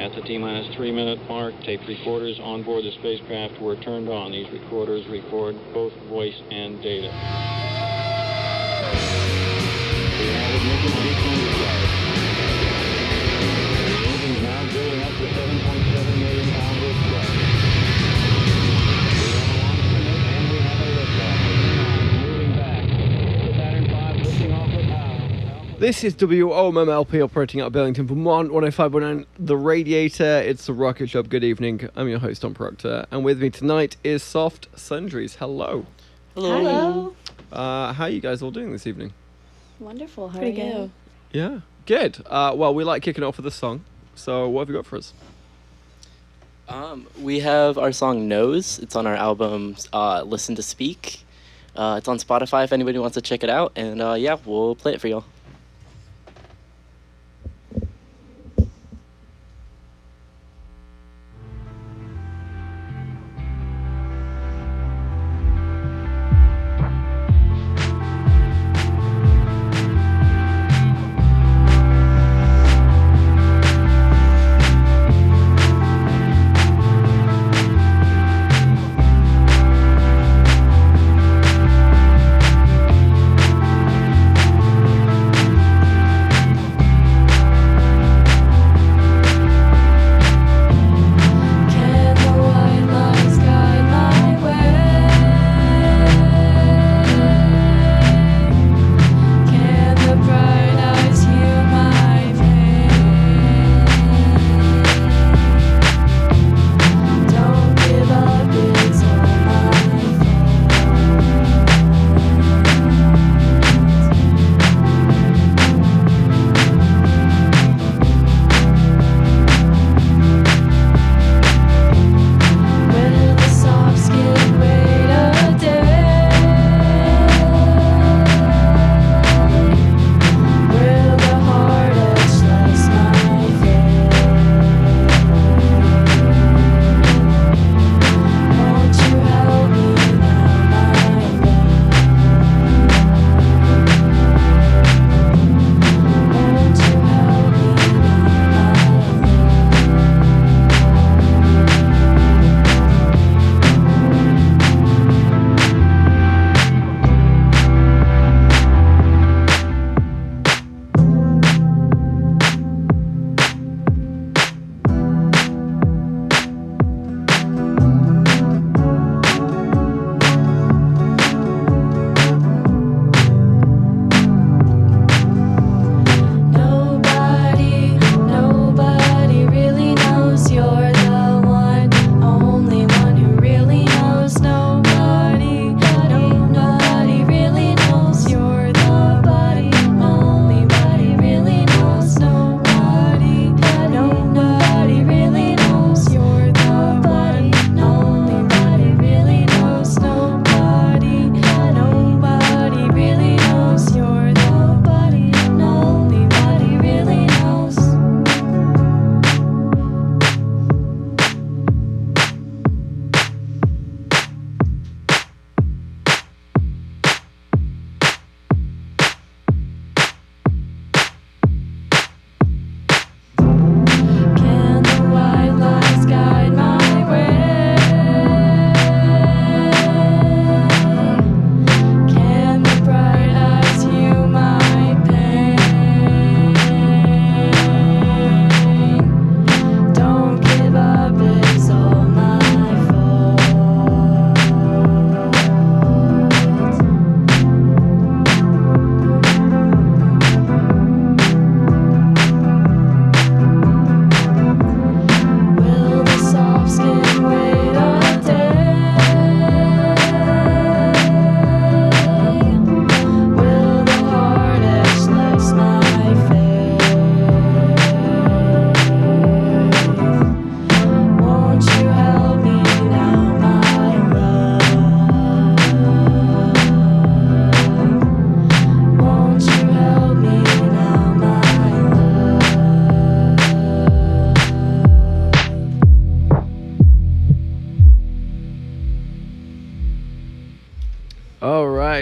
At the T-minus 3-minute mark, tape recorders on board the spacecraft were turned on. These recorders record both voice and data. We have ignition sequence start. The engine's now building up to 7.7 million pounds of thrust. We have a launch commit and we have a liftoff. Moving back. The Saturn V lifting off with power. This is WOMMLP operating out of Burlington from 105.9 The Radiator. It's the Rocket Shop. Good evening. I'm your host, Tom Proctor. And with me tonight is Soft Sundries. Hello. Hello. How are you guys all doing this evening? Wonderful. How Pretty are you? good. Yeah. Good. Well, we like kicking off with a song. So what have you got for us? We have our song Nose. It's on our album Listen to Speak. It's on Spotify if anybody wants to check it out. And yeah, we'll play it for y'all.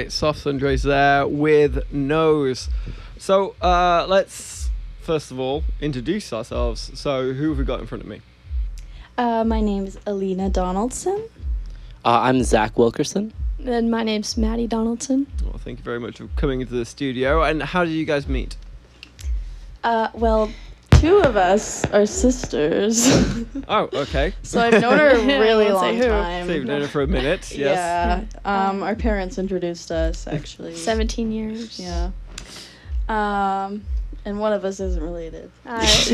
Soft Sundries there with Nose. So let's first of all, introduce ourselves. So, who have we got in front of me? My name is Alina Donaldson. I'm Zach Wilkerson. And my name's Maddie Donaldson. Well, thank you very much for coming into the studio. And how did you guys meet? Well, two of us are sisters. Oh, okay. So I've known her a really Won't say long who. time. So you've known her for a minute, yes. Yeah. Our parents introduced us, actually. 17 years. Yeah. And one of us isn't related. This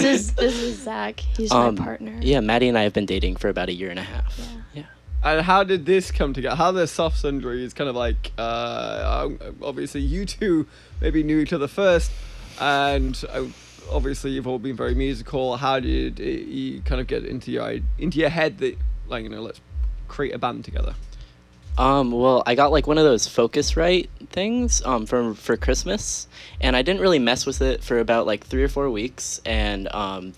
is Zach. He's my partner. Yeah, Maddie and I have been dating for about a year and a half. Yeah. And how did this come together? How the Soft Sundries kind of like, obviously you two maybe knew each other first, and obviously you've all been very musical. How did you kind of get into your head that, like, let's create a band together? Well, I got like one of those Focusrite things for Christmas, and I didn't really mess with it for about like 3 or 4 weeks, and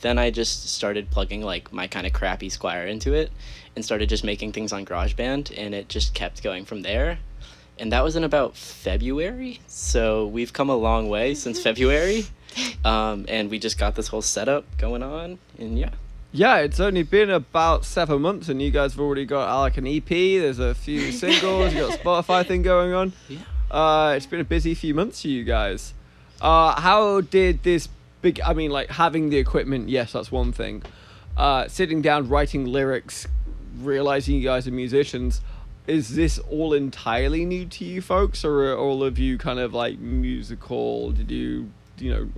then I just started plugging like my kind of crappy Squire into it, and started just making things on GarageBand, and it just kept going from there. And that was in about February, so we've come a long way since February, and we just got this whole setup going on, and yeah. Yeah, it's only been about 7 months, and you guys have already got like an EP. There's a few singles. You got a Spotify thing going on. Yeah. It's been a busy few months for you guys. How did this like having the equipment? Yes, that's one thing. Sitting down, writing lyrics, realizing you guys are musicians. Is this all entirely new to you folks, or are all of you kind of like musical? Did you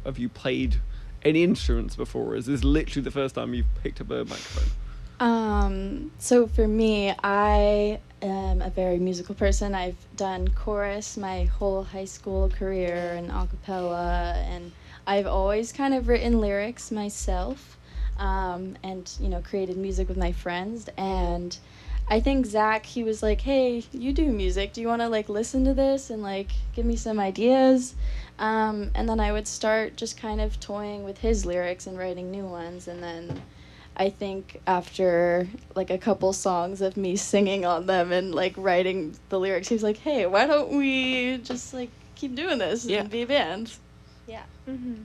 have you played any instruments before? Is this literally the first time you've picked up a microphone? So for me, I am a very musical person. I've done chorus my whole high school career and a cappella, and I've always kind of written lyrics myself, and created music with my friends. And I think Zach, he was like, hey, you do music. Do you want to like listen to this and like give me some ideas? And then I would start just kind of toying with his lyrics and writing new ones. And then I think after like a couple songs of me singing on them and like writing the lyrics, he was like, hey, why don't we just like keep doing this and be a band? Yeah. Mm-hmm.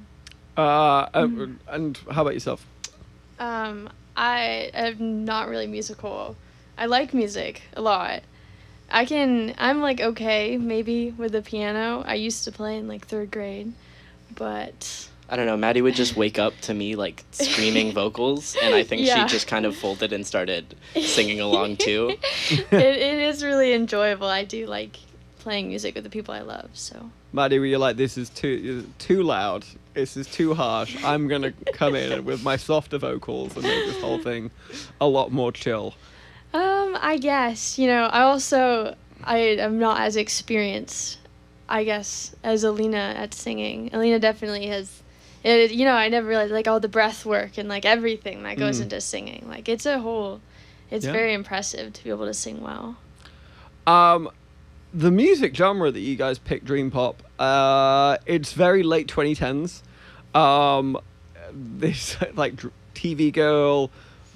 And how about yourself? I am not really musical. I like music a lot. I'm like okay maybe with the piano. I used to play in like 3rd grade, but I don't know, Maddie would just wake up to me like screaming vocals, and I think she just kind of folded and started singing along too. It is really enjoyable. I do like playing music with the people I love, so. Maddie, were you like, this is too loud, this is too harsh, I'm gonna come in with my softer vocals and make this whole thing a lot more chill? I guess, I am not as experienced, I guess, as Alina at singing. Alina definitely has, I never realized, like, all the breath work and, like, everything that goes into singing. Like, it's very impressive to be able to sing well. The music genre that you guys picked, dream pop, it's very late 2010s. This, like, TV Girl,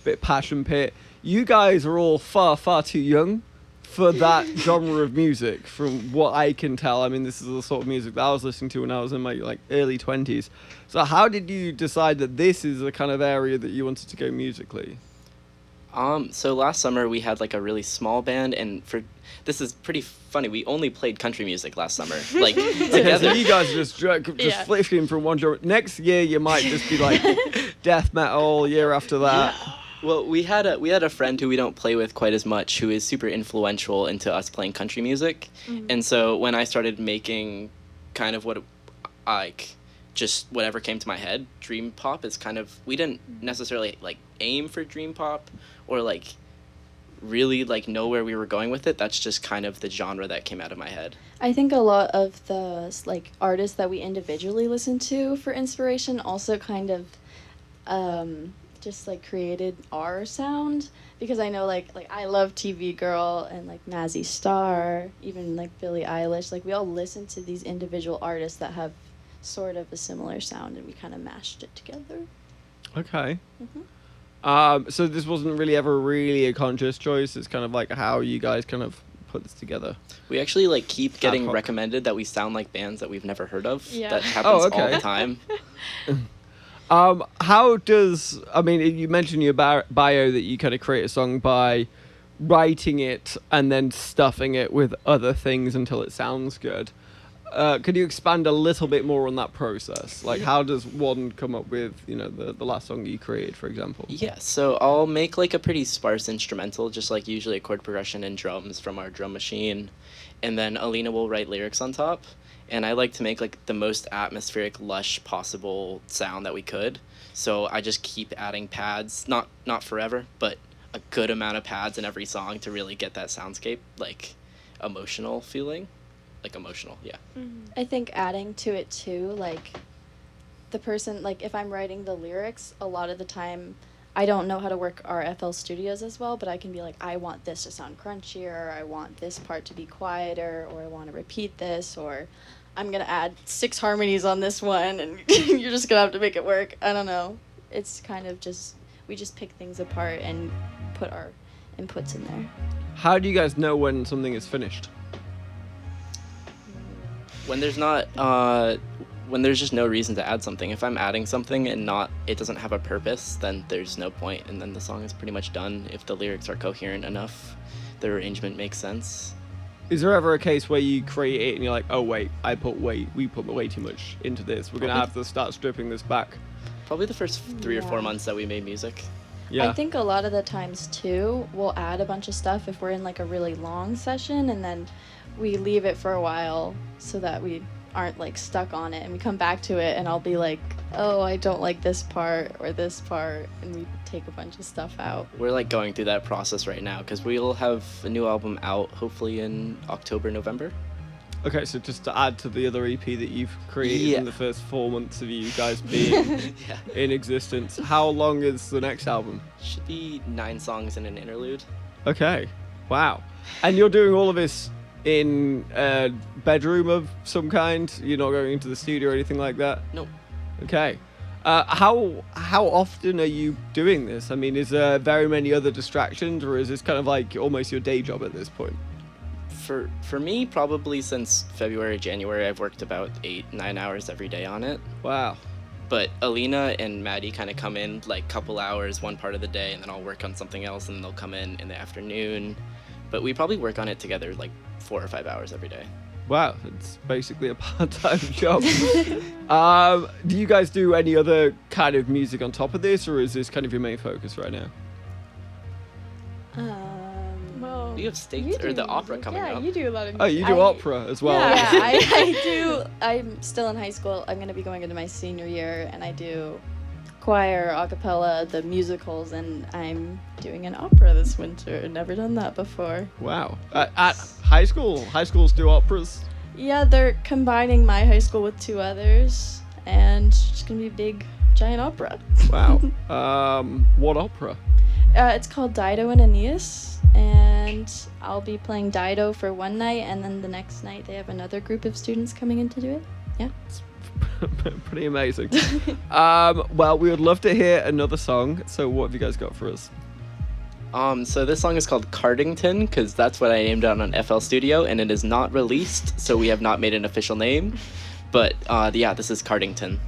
bit Passion Pit. You guys are all far, far too young for that genre of music, from what I can tell. I mean, this is the sort of music that I was listening to when I was in my like early 20s. So how did you decide that this is the kind of area that you wanted to go musically? So last summer we had like a really small band, and this is pretty funny. We only played country music last summer, like together. So you guys just flipping from one genre. Next year you might just be like death metal. Year after that. Yeah. Well, we had a friend who we don't play with quite as much, who is super influential into us playing country music. Mm-hmm. And so when I started making kind of just whatever came to my head, dream pop is kind of, we didn't necessarily like aim for dream pop or like really like know where we were going with it. That's just kind of the genre that came out of my head. I think a lot of the like artists that we individually listen to for inspiration also kind of just like created our sound, because I know like I love TV Girl and like Mazzy Star, even like Billie Eilish. Like we all listen to these individual artists that have sort of a similar sound, and we kind of mashed it together. Okay. Mm-hmm. So this wasn't really ever really a conscious choice. It's kind of like how you guys kind of put this together? We actually like keep getting hoc. recommended that we sound like bands that we've never heard of. Yeah. That happens all okay. the time. How does, I mean, you mentioned in your bio that you kind of create a song by writing it and then stuffing it with other things until it sounds good. Could you expand a little bit more on that process? Like, how does one come up with, the last song you created, for example? Yeah, so I'll make like a pretty sparse instrumental, just like usually a chord progression and drums from our drum machine, and then Alina will write lyrics on top. And I like to make like the most atmospheric, lush possible sound that we could. So I just keep adding pads, not forever, but a good amount of pads in every song to really get that soundscape, like emotional feeling. Like emotional, yeah. I think adding to it too, like the person, like if I'm writing the lyrics, a lot of the time I don't know how to work our FL Studios as well, but I can be like, I want this to sound crunchier, or I want this part to be quieter, or I want to repeat this, or I'm going to add 6 harmonies on this one, and you're just going to have to make it work. I don't know. It's kind of just, we just pick things apart and put our inputs in there. How do you guys know when something is finished? When there's not when there's just no reason to add something. If I'm adding something and it doesn't have a purpose, then there's no point, and then the song is pretty much done. If the lyrics are coherent enough, the arrangement makes sense. Is there ever a case where you create it and you're like, oh wait, we put way too much into this, we're gonna have to start stripping this back? Probably the first 3 or 4 Yeah. months that we made music. Yeah. I think a lot of the times too, we'll add a bunch of stuff if we're in like a really long session, and then we leave it for a while so that we aren't like stuck on it, and we come back to it and I'll be like, oh, I don't like this part or this part, and we take a bunch of stuff out. We're like going through that process right now because we'll have a new album out hopefully in October, November. Okay, so just to add to the other EP that you've created Yeah. in the first 4 months of you guys being Yeah. in existence, how long is the next album? Should be 9 songs and an interlude. Okay, wow. And you're doing all of this in a bedroom of some kind? You're not going into the studio or anything like that? No. Okay. How often are you doing this? I mean, is there very many other distractions, or is this kind of like almost your day job at this point? For me, probably since February, January, I've worked about 8-9 hours every day on it. Wow. But Alina and Maddie kind of come in like couple hours one part of the day, and then I'll work on something else, and then they'll come in the afternoon. But we probably work on it together like 4 or 5 hours every day. Wow, it's basically a part-time job. Do you guys do any other kind of music on top of this, or is this kind of your main focus right now? Well, We have State or the opera coming yeah, up. you do a lot of music. Oh, you do opera as well. Yeah, I do. I'm still in high school. I'm going to be going into my senior year, and I do choir, a cappella, the musicals, and I'm doing an opera this winter. Never done that before. Wow. At high school? High schools do operas? Yeah, they're combining my high school with 2 others, and it's just going to be a big, giant opera. Wow. What opera? It's called Dido and Aeneas, and I'll be playing Dido for one night, and then the next night they have another group of students coming in to do it. Yeah. Pretty amazing. Well, we would love to hear another song. So what have you guys got for us? So this song is called Cardington because that's what I named it on FL Studio, and it is not released, so we have not made an official name. But yeah, this is Cardington.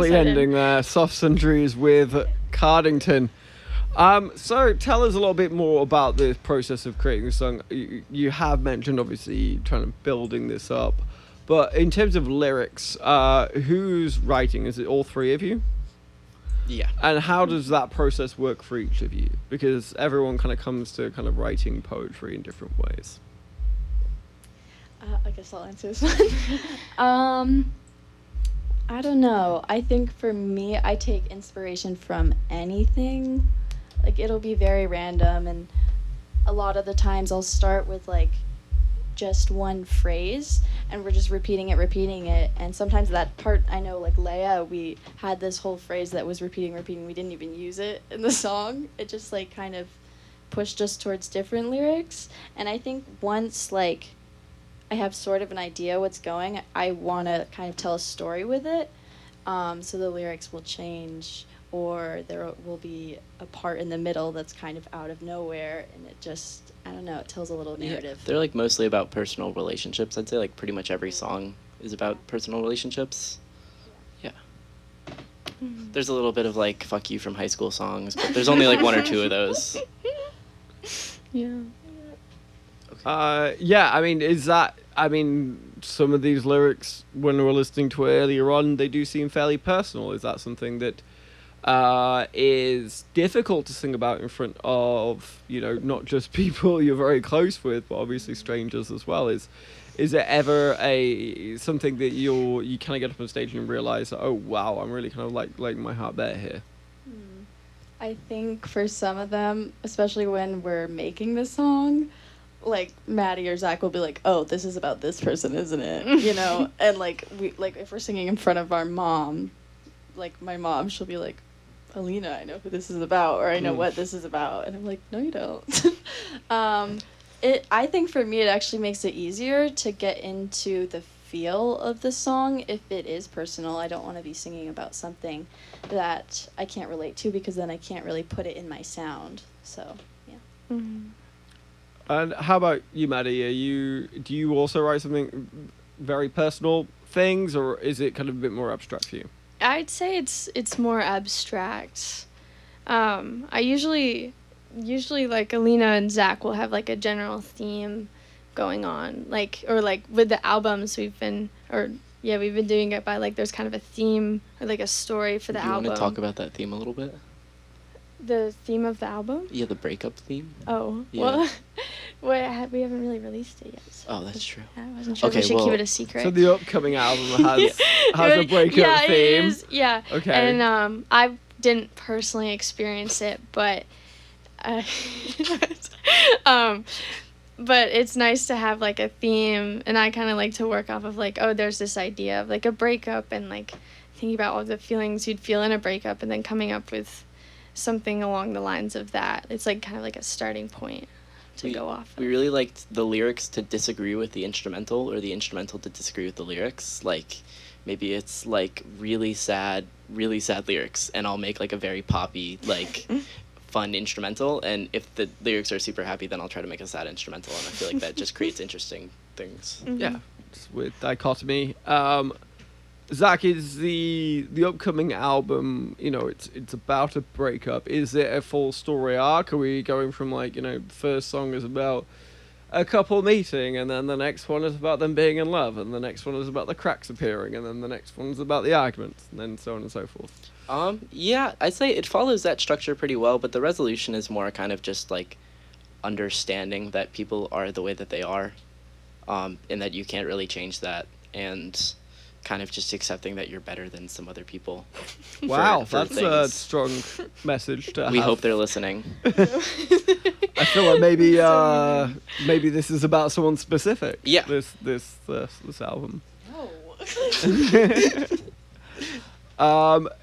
lovely excited. ending there. Soft Sundries with Cardington. So tell us a little bit more about the process of creating the song. You have mentioned obviously trying to building this up, but in terms of lyrics, who's writing? Is it all three of you? Yeah. And how does that process work for each of you? Because everyone kind of comes to kind of writing poetry in different ways. I guess I'll answer this one. I don't know. I think for me, I take inspiration from anything. Like, it'll be very random, and a lot of the times I'll start with, like, just one phrase, and we're just repeating it, and sometimes that part, I know, like, Leia, we had this whole phrase that was repeating, we didn't even use it in the song. It just, like, kind of pushed us towards different lyrics, and I think once, like, I have sort of an idea what's going, I want to kind of tell a story with it, so the lyrics will change, or there will be a part in the middle that's kind of out of nowhere, and it just, I don't know, it tells a little narrative. Yeah, they're like mostly about personal relationships. I'd say like pretty much every song is about personal relationships. Yeah. There's a little bit of like fuck you from high school songs, but there's only like one or two of those. Yeah. Yeah, I mean, some of these lyrics, when we were listening to it earlier on, they do seem fairly personal. Is that something that is difficult to sing about in front of, not just people you're very close with, but obviously strangers as well? Is it ever something that you kind of get up on stage and realize, oh wow, I'm really kind of like my heart there here? I think for some of them, especially when we're making the song, like Maddie or Zach will be like, "Oh, this is about this person, isn't it?" And like if we're singing in front of our mom, like my mom, she'll be like, "Alina, I know who this is about, or I know what this is about," and I'm like, "No, you don't." I think for me, it actually makes it easier to get into the feel of the song if it is personal. I don't want to be singing about something that I can't relate to, because then I can't really put it in my sound. So, yeah. Mm-hmm. And how about you, Maddie? Do you also write something very personal things, or is it kind of a bit more abstract for you? I'd say it's more abstract. I usually like Alina and Zach will have like a general theme going on, or with the albums we've been doing it by like there's kind of a theme or like a story for the album. Do you want to talk about that theme a little bit? The theme of the album? Yeah, the breakup theme. Oh, yeah. Well, we haven't really released it yet. So oh, that's true. I wasn't sure if we should keep it a secret. So the upcoming album has a breakup theme. It is, yeah. Okay. And I didn't personally experience it, but but it's nice to have like a theme, and I kind of like to work off of like, oh, there's this idea of like a breakup, and like thinking about all the feelings you'd feel in a breakup, and then coming up with something along the lines of that. It's like kind of like a starting point to go off of. We really liked the lyrics to disagree with the instrumental, or the instrumental to disagree with the lyrics. Like maybe it's like really sad lyrics, and I'll make like a very poppy like fun instrumental, and if the lyrics are super happy, then I'll try to make a sad instrumental, and I feel like that just creates interesting things. Mm-hmm. Yeah, it's with dichotomy. Zach, is the upcoming album, it's about a breakup. Is it a full story arc? Are we going from the first song is about a couple meeting, and then the next one is about them being in love, and the next one is about the cracks appearing, and then the next one's about the arguments, and then so on and so forth? Yeah, I'd say it follows that structure pretty well, but the resolution is more kind of just like understanding that people are the way that they are, and that you can't really change that, and kind of just accepting that you're better than some other people. Wow, for that's a strong message to have. We hope they're listening. I feel like maybe this is about someone specific. Yeah. This album. No.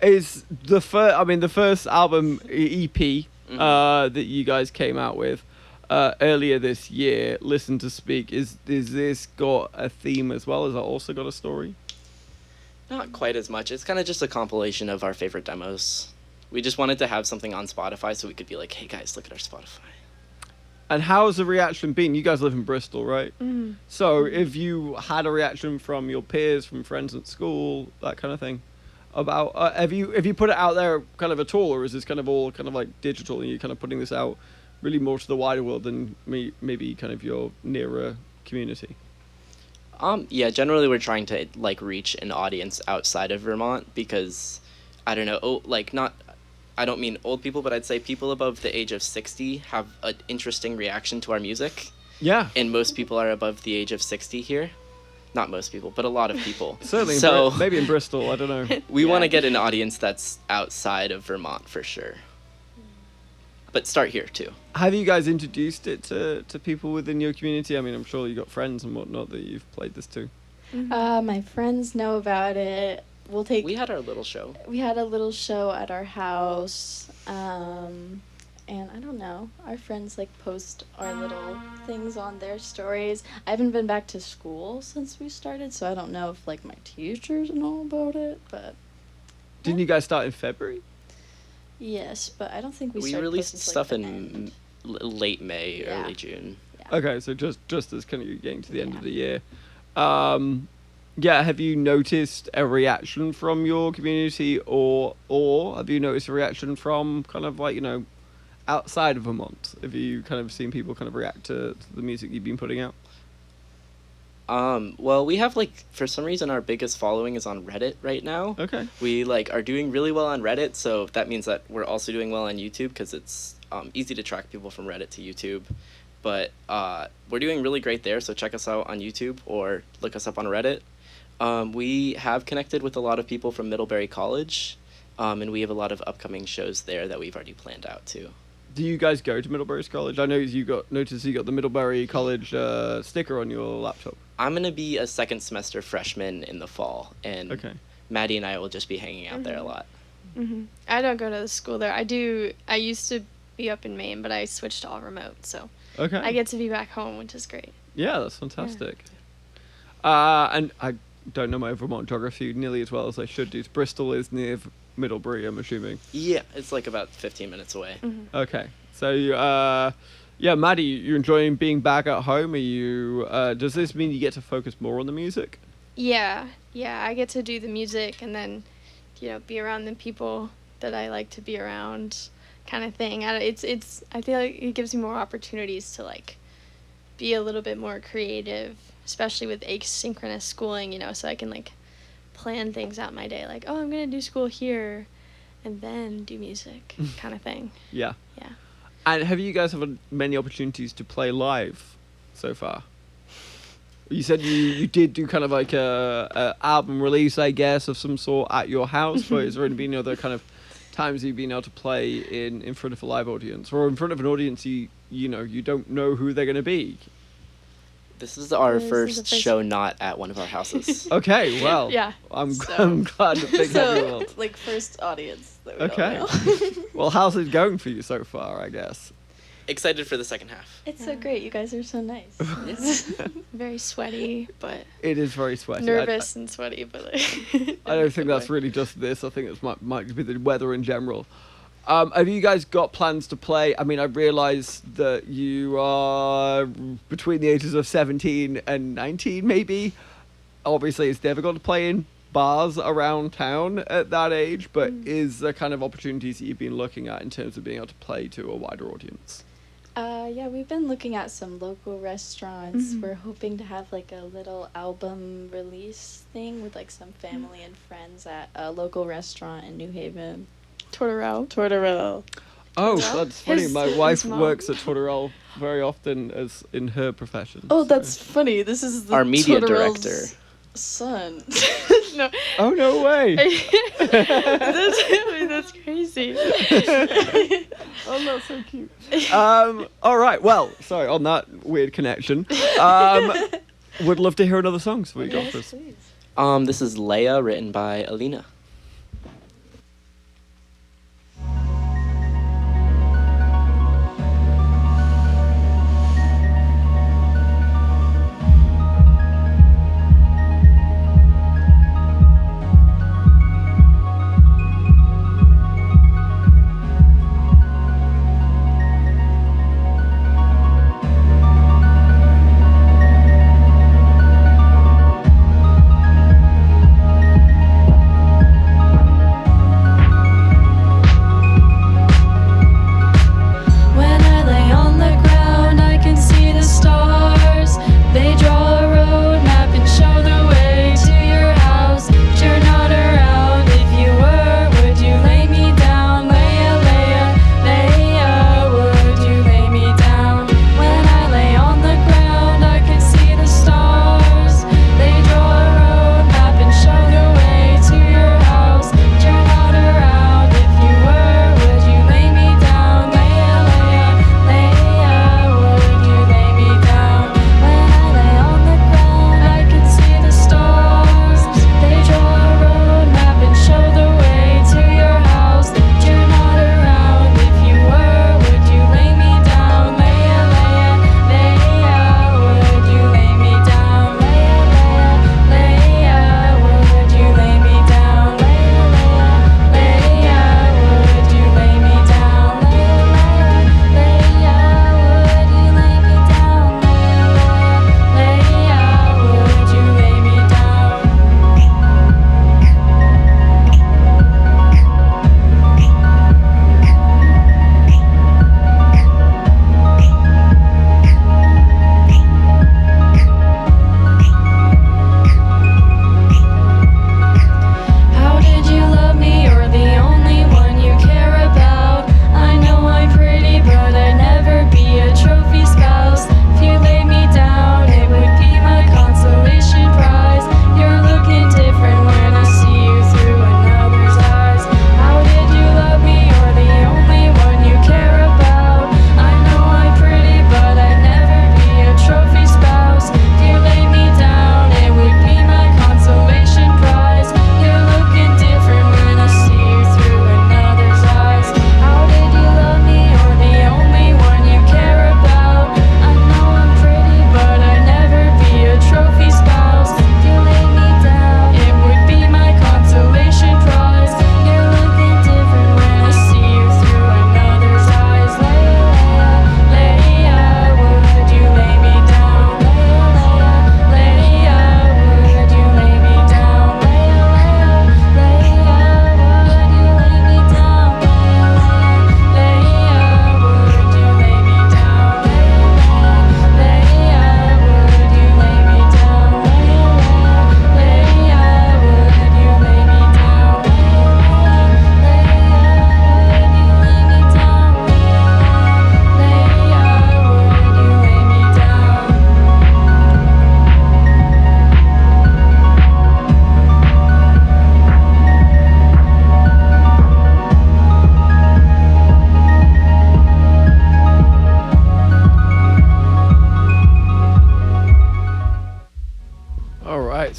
Is the first album EP that you guys came out with earlier this year, Listen to Speak, is this got a theme as well? Has it also got a story? Not quite as much. It's kind of just a compilation of our favorite demos. We just wanted to have something on Spotify so we could be like, hey guys, look at our Spotify. And how has the reaction been? You guys live in Bristol, right? Mm. So if you had a reaction from your peers, from friends at school, that kind of thing, about? Have you put it out there kind of at all, or is this kind of all kind of like digital, and you're kind of putting this out really more to the wider world than maybe kind of your nearer community? Yeah, generally we're trying to like reach an audience outside of Vermont because I don't know, I don't mean old people, but I'd say people above the age of 60 have an interesting reaction to our music. Yeah. And most people are above the age of 60 here. Not most people, but a lot of people. Certainly, so maybe in Bristol, I don't know. we want to get an audience that's outside of Vermont for sure. But start here too. Have you guys introduced it to people within your community? I mean, I'm sure you got friends and whatnot that you've played this to. My friends know about it. We had our little show. We had a little show at our house, and I don't know. Our friends like post our little things on their stories. I haven't been back to school since we started, so I don't know if like my teachers know about it. But Didn't you guys start in February? yes, but I don't think we We started released posting, stuff like, the in end. late May, Yeah. early June. Yeah. Okay, so just as kind of getting to the end Yeah. of the year. Yeah, have you noticed a reaction from your community, or have you noticed a reaction from kind of like, outside of Vermont? Have you kind of seen people kind of react to the music you've been putting out? Well, we have for some reason our biggest following is on Reddit right now. Okay. We are doing really well on Reddit, so that means that we're also doing well on YouTube because it's easy to track people from Reddit to YouTube. But we're doing really great there, so check us out on YouTube or look us up on Reddit. We have connected with a lot of people from Middlebury College, and we have a lot of upcoming shows there that we've already planned out too. Do you guys go to Middlebury College? I know you got the Middlebury College sticker on your laptop. I'm going to be a second semester freshman in the fall, and Okay. Maddie and I will just be hanging out there a lot. I don't go to the school there. I used to be up in Maine, but I switched to all remote, so Okay. I get to be back home, which is great. Yeah, that's fantastic. And I don't know my Vermont geography nearly as well as I should do. Bristol is near Middlebury, I'm assuming. Yeah, it's about 15 minutes away. Okay. So, yeah, Maddie, you're enjoying being back at home? Are you? Does this mean you get to focus more on the music? Yeah, I get to do the music and then, be around the people that I like to be around, kind of thing. I feel like it gives me more opportunities to be a little bit more creative, especially with asynchronous schooling, so I can plan things out my day. Like, oh, I'm gonna do school here, and then do music, kind of thing. Yeah. Yeah. And have you guys had many opportunities to play live so far? You said you did do kind of like a album release, I guess, of some sort at your house, but has there been other kind of times you've been able to play in front of a live audience, or in front of an audience you don't know who they're going to be? This is our This is first the first- show not at one of our houses. Okay, well, Yeah. I'm So- glad that Big Heavy So, World. like, first audience that we Okay. don't know. Well, how's it going for you so far, I guess? Excited for the second half. It's so great. You guys are so nice. Very sweaty, but It is very sweaty. nervous and sweaty, but I don't think that's really just this. I think it might be the weather in general. Have you guys got plans to play? I mean, I realise that you are between the ages of 17 and 19, maybe. Obviously, it's difficult to play in bars around town at that age, but is there kind of opportunities that you've been looking at in terms of being able to play to a wider audience? Yeah, we've been looking at some local restaurants. We're hoping to have a little album release thing with some family and friends at a local restaurant in New Haven. Tortorella. Oh, Yeah. that's funny. His- My his wife mom. works at Tortorella very often as in her profession. Oh, so- that's funny. This is the Our media Tortorella's director. son. No. Oh, no way. That's crazy. Oh, that's so cute. All right. Well, sorry, on that weird connection. Would love to hear another song, so we got this. Please. This is Leia, written by Alina.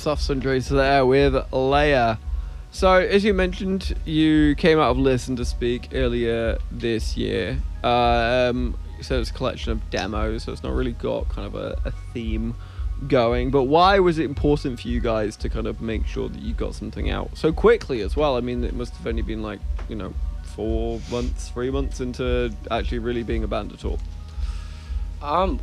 stuff, Sundries, there with Leia. So, as you mentioned, you came out of Listen to Speak earlier this year. So it's a collection of demos, so it's not really got kind of a theme going. But why was it important for you guys to kind of make sure that you got something out so quickly as well? I mean, it must have only been like, 4 months, 3 months into actually really being a band at all.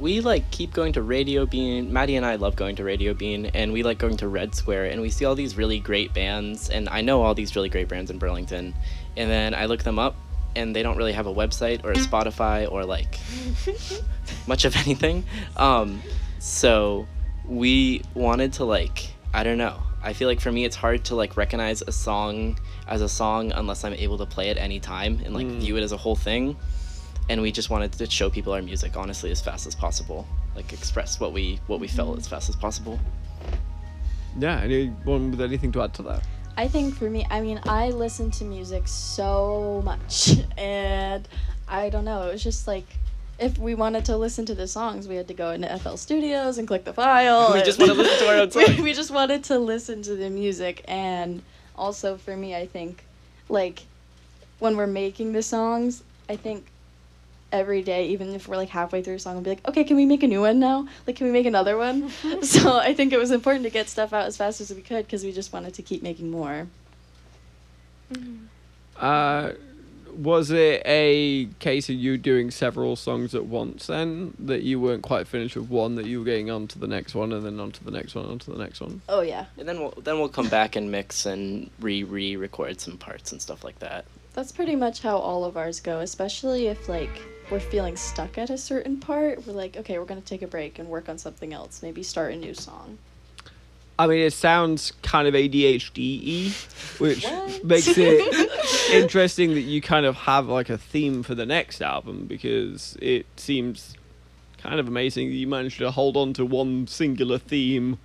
We keep going to Radio Bean. Maddie and I love going to Radio Bean, and we like going to Red Square, and we see all these really great bands, and I know all these really great bands in Burlington, and then I look them up, and they don't really have a website or a Spotify or much of anything. So we wanted to I don't know. I feel like for me it's hard to recognize a song as a song unless I'm able to play it any time and view it as a whole thing. And we just wanted to show people our music honestly as fast as possible, express what we felt as fast as possible. Yeah, anyone with anything to add to that? I think for me, I listen to music so much, and I don't know, it was just if we wanted to listen to the songs, we had to go into FL Studios and click the file. We just want to listen to our own songs. We just wanted to listen to the music, and also for me, I think, when we're making the songs, I think every day, even if we're halfway through a song, we'll be like, okay, can we make a new one now? Can we make another one? So I think it was important to get stuff out as fast as we could because we just wanted to keep making more. Was it a case of you doing several songs at once then, that you weren't quite finished with one, that you were getting on to the next one and then on to the next one, on to the next one? Oh, yeah. And then we'll come back and mix and re-record some parts and stuff like that. That's pretty much how all of ours go, especially if we're feeling stuck at a certain part. We're okay, we're gonna take a break and work on something else, maybe start a new song. I mean, it sounds kind of ADHD-y, which What? makes it interesting that you kind of have a theme for the next album, because it seems kind of amazing that you managed to hold on to one singular theme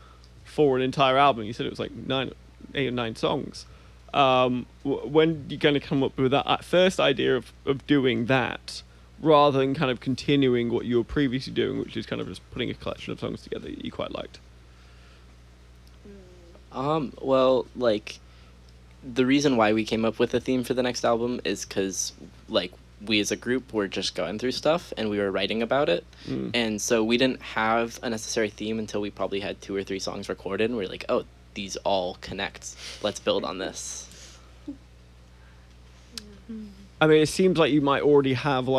for an entire album. You said it was 8 or 9 songs. When you kind of come up with that first idea of doing that, rather than kind of continuing what you were previously doing, which is kind of just putting a collection of songs together that you quite liked? Well, the reason why we came up with a theme for the next album is because, we as a group were just going through stuff and we were writing about it. And so we didn't have a necessary theme until we probably had 2 or 3 songs recorded, and we were oh, these all connect. Let's build on this. I mean, it seems like you might already have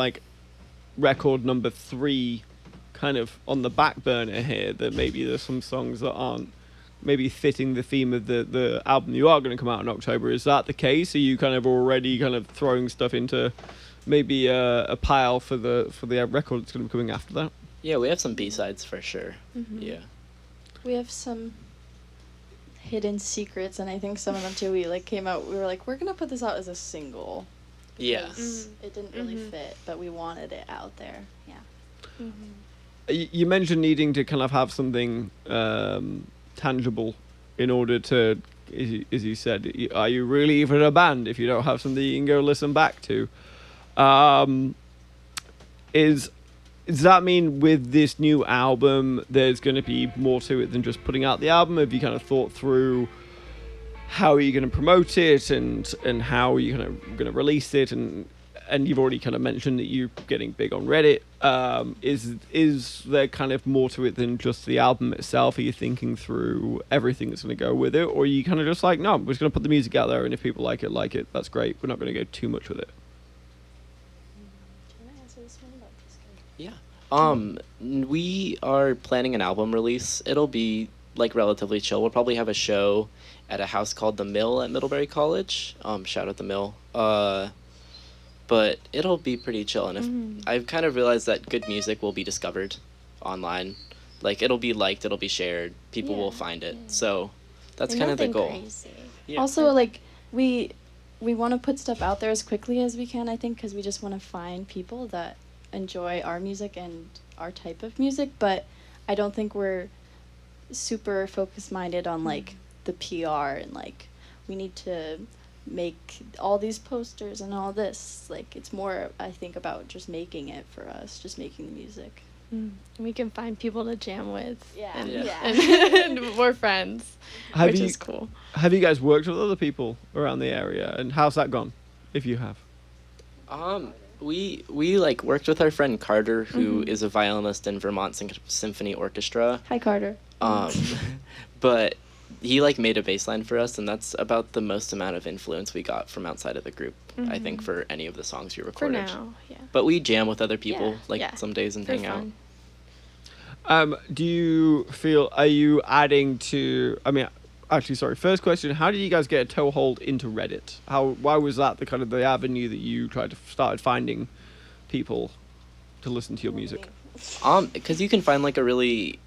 record number 3 kind of on the back burner here, that maybe there's some songs that aren't maybe fitting the theme of the album you are going to come out in October. Is that the case? Are you kind of already kind of throwing stuff into maybe a pile for the record that's going to be coming after that? Yeah, we have some B-sides for sure. Mm-hmm. Yeah. We have some hidden secrets, and I think some of them too, we came out, we were we're gonna put this out as a single. Yeah. because It didn't really fit, but we wanted it out there. Yeah. You mentioned needing to kind of have something tangible in order to, as you said, are you really even a band if you don't have something you can go listen back to? Does that mean with this new album there's going to be more to it than just putting out the album? Have you kind of thought through how are you going to promote it and how are you going to release it? And you've already kind of mentioned that you're getting big on Reddit. Is there kind of more to it than just the album itself? Are you thinking through everything that's going to go with it? Or are you kind of just no, we're just going to put the music out there, and if people like it, that's great. We're not going to go too much with it. Can I answer this one about this guy? Yeah. We are planning an album release. It'll be relatively chill. We'll probably have a show at a house called The Mill at Middlebury College. Shout out The Mill. But it'll be pretty chill, and if I've kind of realized that good music will be discovered online. It'll be liked, it'll be shared, people will find it. So that's kind of the goal. Crazy. Yeah. Also, we want to put stuff out there as quickly as we can, I think, because we just want to find people that enjoy our music and our type of music, but I don't think we're super focus-minded on, the PR and, we need to make all these posters and all this. It's more, I think, about just making it for us, just making the music. We can find people to jam with. Yeah. And, Yeah. and more friends, Have which you is cool. have you guys worked with other people around the area, and how's that gone? If you have. We like worked with our friend Carter, who is a violinist in Vermont Symphony Orchestra. Hi, Carter. But he like made a bass line for us, and that's about the most amount of influence we got from outside of the group. I think for any of the songs we For recorded. now, yeah. But we jam with other people Yeah. some days and For hang out. fun. Do you feel, are you adding to, I mean, actually, sorry, first question, how did you guys get a toehold into Reddit? Why was that the kind of the avenue that you started finding people to listen to your music? Because you can find like a really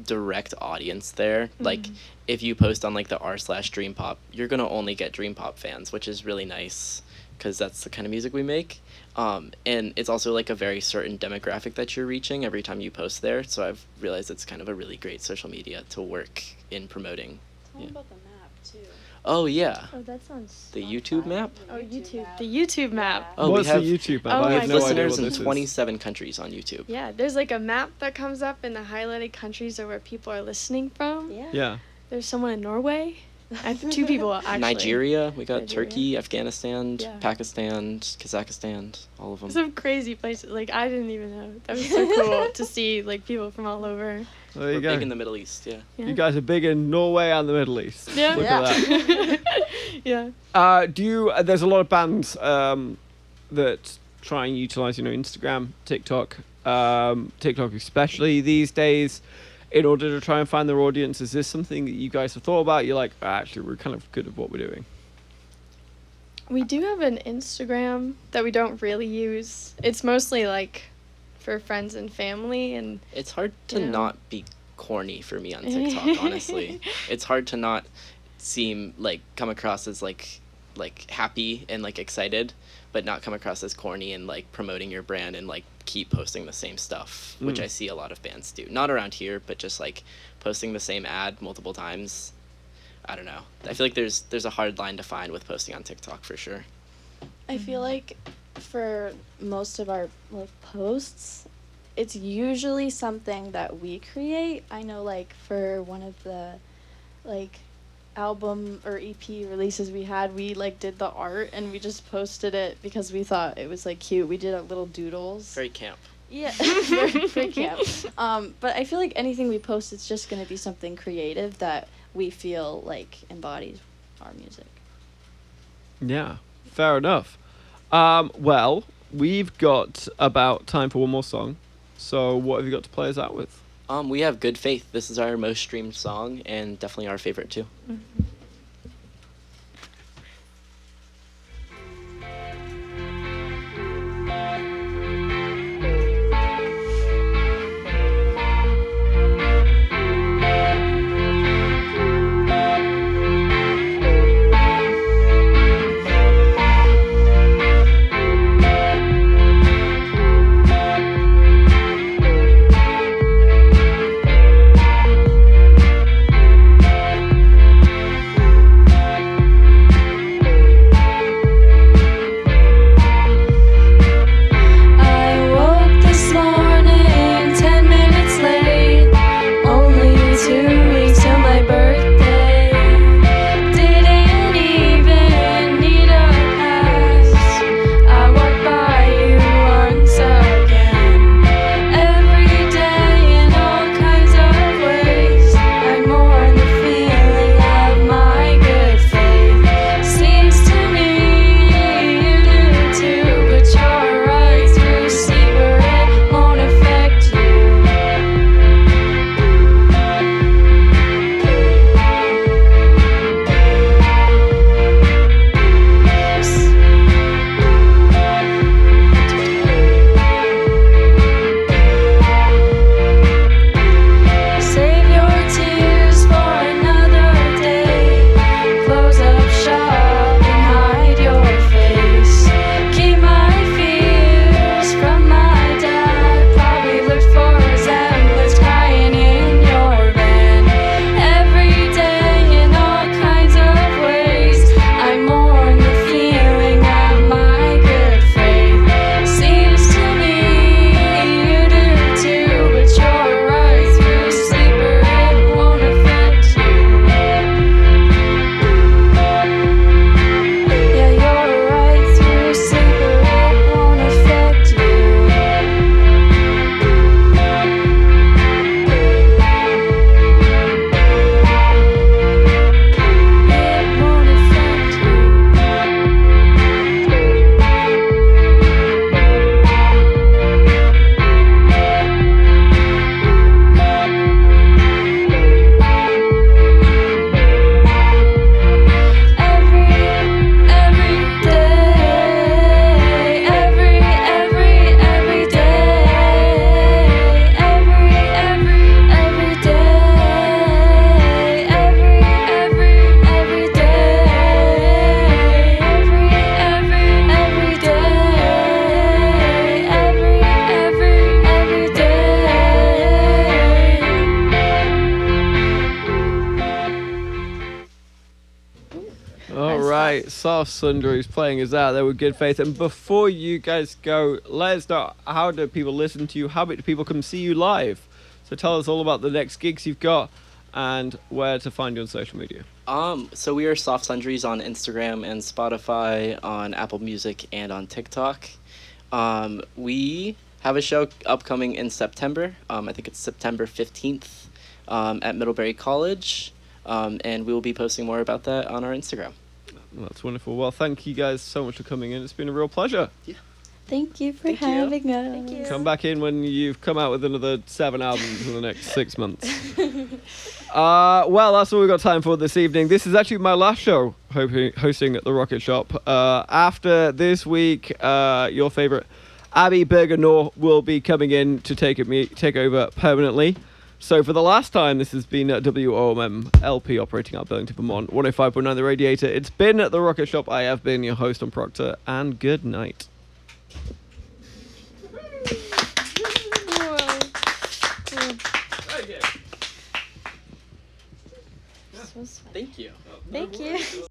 direct audience there. Like if you post on like the r/Dream Pop, you're gonna only get Dream Pop fans, which is really nice because that's the kind of music we make. And it's also like a very certain demographic that you're reaching every time you post there. So I've realized it's kind of a really great social media to work in promoting. Tell me about the map, too. Oh yeah, Oh, that sounds. the YouTube map. Oh, YouTube. The YouTube map. Oh, What's we have the YouTube map? Oh I my have no idea listeners what in this is. 27 countries on YouTube. Yeah, there's like a map that comes up, and the highlighted countries are where people are listening from. Yeah. Yeah. There's someone in Norway. I have 2 people actually. Nigeria, we got Nigeria. Turkey, Afghanistan, Yeah. Pakistan, Kazakhstan, all of them. Some crazy places. Like I didn't even know. That was so cool to see like people from all over. There We're you go. big in the Middle East, yeah. Yeah. You guys are big in Norway and the Middle East. Yeah. Look at that. Yeah. Do you? There's a lot of bands that try and utilize, Instagram, TikTok, TikTok especially these days, in order to try and find their audience. Is this something that you guys have thought about? You're like, actually, we're kind of good at what we're doing. We do have an Instagram that we don't really use. It's mostly like for friends and family, and It's hard to Yeah. not be corny for me on TikTok, honestly. It's hard to not come across as like happy and like excited, but not come across as corny and like promoting your brand and like keep posting the same stuff, which I see a lot of bands do. Not around here, but just like posting the same ad multiple times. I don't know. I feel like there's a hard line to find with posting on TikTok for sure. I feel like for most of our posts, it's usually something that we create. I know for one of the album or EP releases we had, we did the art and we just posted it because we thought it was cute. We did little doodles. Very camp. Yeah, very camp. But I feel like anything we post, it's just gonna be something creative that we feel embodies our music. Yeah, fair enough. Well, we've got about time for one more song. So what have you got to play us out with? We have Good Faith. This is our most streamed song and definitely our favorite too. Soft Sundries playing us out there with Good Faith. And before you guys go, let us know, how do people listen to you? How do people come see you live? So tell us all about the next gigs you've got and where to find you on social media. So we are Soft Sundries on Instagram and Spotify, on Apple Music, and on TikTok. We have a show upcoming in September. I think it's September 15th at Middlebury College. And we will be posting more about that on our Instagram. Well, that's wonderful. Well, thank you guys so much for coming in. It's been a real pleasure. Thank you for Thank you. having us. Thank you. Come back in when you've come out with another 7 albums in the next 6 months. Well, that's all we've got time for this evening. This is actually my last show hosting at the Rocket Shop. After this week, your favourite Abby Bergenor will be coming in to take over permanently. So for the last time, this has been WOMM LP operating out of Burlington, Vermont, 105.9 The Radiator. It's been at the Rocket Shop. I have been your host, I'm Proctor, and good night. Thank you. Thank you.